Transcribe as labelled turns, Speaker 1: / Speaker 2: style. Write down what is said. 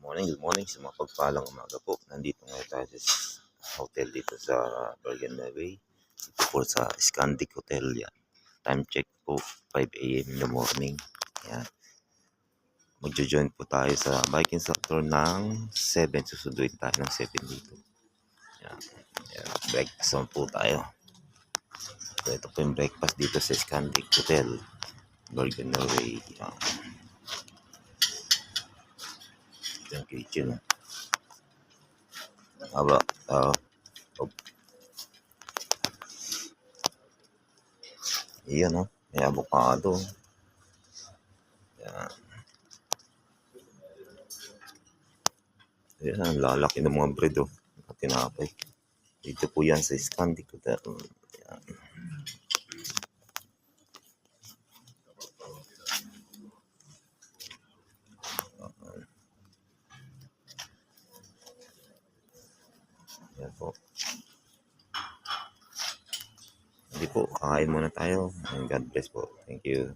Speaker 1: Good morning sa mga pagpalang umaga po. Nandito ngayon tayo sa hotel dito sa Bergen Way. Dito po sa Scandic Hotel yan. Time check po 5 AM in the morning. Yan. Magjo-join po tayo sa bike instructor ng 7. Susunduin tayo ng 7 dito. Yan. Yan. Breakfast on po tayo. So, ito po yung breakfast dito sa Scandic Hotel Bergen Way. Yan. Ito yung kitchen. Aba, iyan may avocado. Yan. Ayan, ang lalaki ng mga bread tinapay. Dito po yan sa Scandic Hotel. Yan. Yan po. Hindi po, kakain muna tayo. God bless po. Thank you.